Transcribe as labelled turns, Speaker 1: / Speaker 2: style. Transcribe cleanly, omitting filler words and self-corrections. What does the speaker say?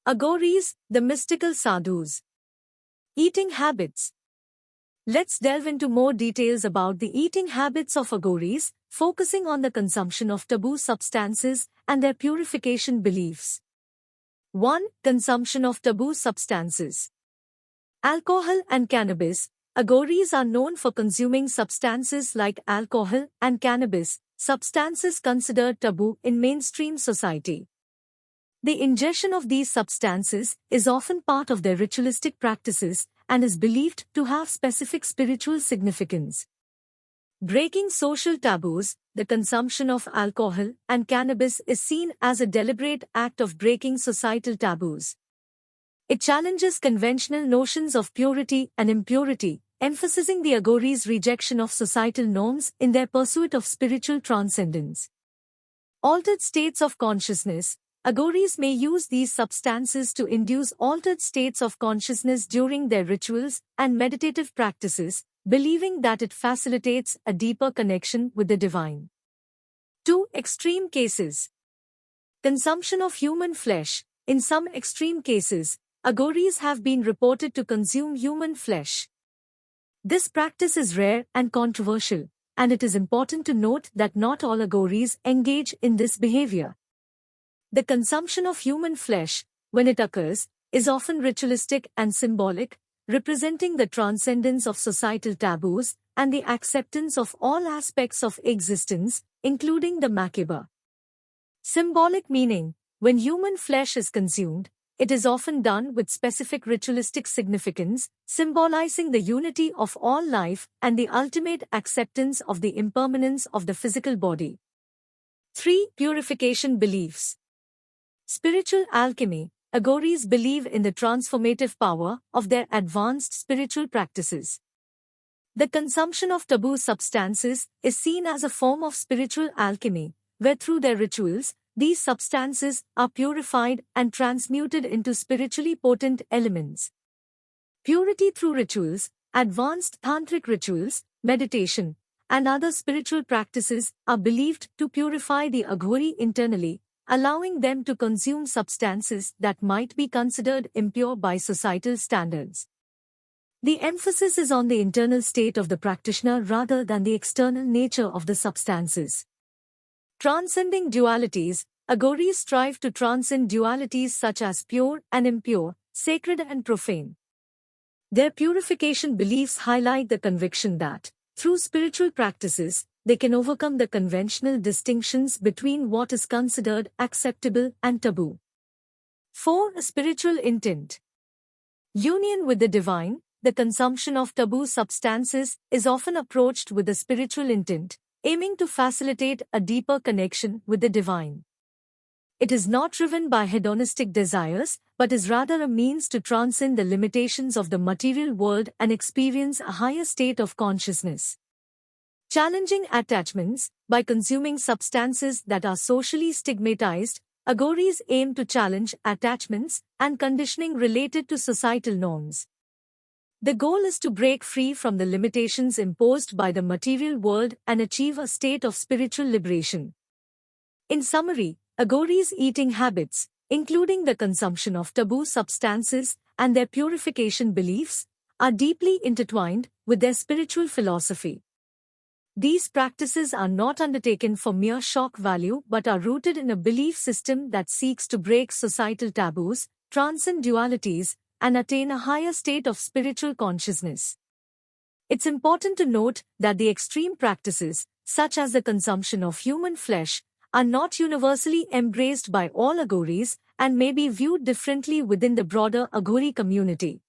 Speaker 1: Aghoris, the mystical sadhus. Eating habits. Let's delve into more details about the eating habits of Aghoris, focusing on the consumption of taboo substances and their purification beliefs. 1. Consumption of taboo substances. Alcohol and cannabis. Aghoris are known for consuming substances like alcohol and cannabis, substances considered taboo in mainstream society. The ingestion of these substances is often part of their ritualistic practices and is believed to have specific spiritual significance. Breaking social taboos. The consumption of alcohol and cannabis is seen as a deliberate act of breaking societal taboos. It challenges conventional notions of purity and impurity, emphasizing the Aghoris' rejection of societal norms in their pursuit of spiritual transcendence. Altered states of consciousness. Aghoris may use these substances to induce altered states of consciousness during their rituals and meditative practices, believing that it facilitates a deeper connection with the divine. 2. Extreme cases. Consumption of human flesh. In some extreme cases, Aghoris have been reported to consume human flesh. This practice is rare and controversial, and it is important to note that not all Aghoris engage in this behavior. The consumption of human flesh, when it occurs, is often ritualistic and symbolic, representing the transcendence of societal taboos and the acceptance of all aspects of existence, including the macabre. Symbolic meaning. When human flesh is consumed, it is often done with specific ritualistic significance, symbolizing the unity of all life and the ultimate acceptance of the impermanence of the physical body. 3. Purification beliefs. Spiritual alchemy. Aghoris believe in the transformative power of their advanced spiritual practices. The consumption of taboo substances is seen as a form of spiritual alchemy, where through their rituals, these substances are purified and transmuted into spiritually potent elements. Purity through rituals, advanced tantric rituals, meditation, and other spiritual practices are believed to purify the Aghori internally, allowing them to consume substances that might be considered impure by societal standards. The emphasis is on the internal state of the practitioner rather than the external nature of the substances. Transcending dualities. Aghoris strive to transcend dualities such as pure and impure, sacred and profane. Their purification beliefs highlight the conviction that, through spiritual practices, they can overcome the conventional distinctions between what is considered acceptable and taboo. 4. Spiritual intent. Union with the divine. The consumption of taboo substances is often approached with a spiritual intent, aiming to facilitate a deeper connection with the divine. It is not driven by hedonistic desires, but is rather a means to transcend the limitations of the material world and experience a higher state of consciousness. Challenging attachments. By consuming substances that are socially stigmatized, Aghoris aim to challenge attachments and conditioning related to societal norms. The goal is to break free from the limitations imposed by the material world and achieve a state of spiritual liberation. In summary, Aghoris' eating habits, including the consumption of taboo substances and their purification beliefs, are deeply intertwined with their spiritual philosophy. These practices are not undertaken for mere shock value but are rooted in a belief system that seeks to break societal taboos, transcend dualities, and attain a higher state of spiritual consciousness. It's important to note that the extreme practices, such as the consumption of human flesh, are not universally embraced by all Aghoris and may be viewed differently within the broader Aghori community.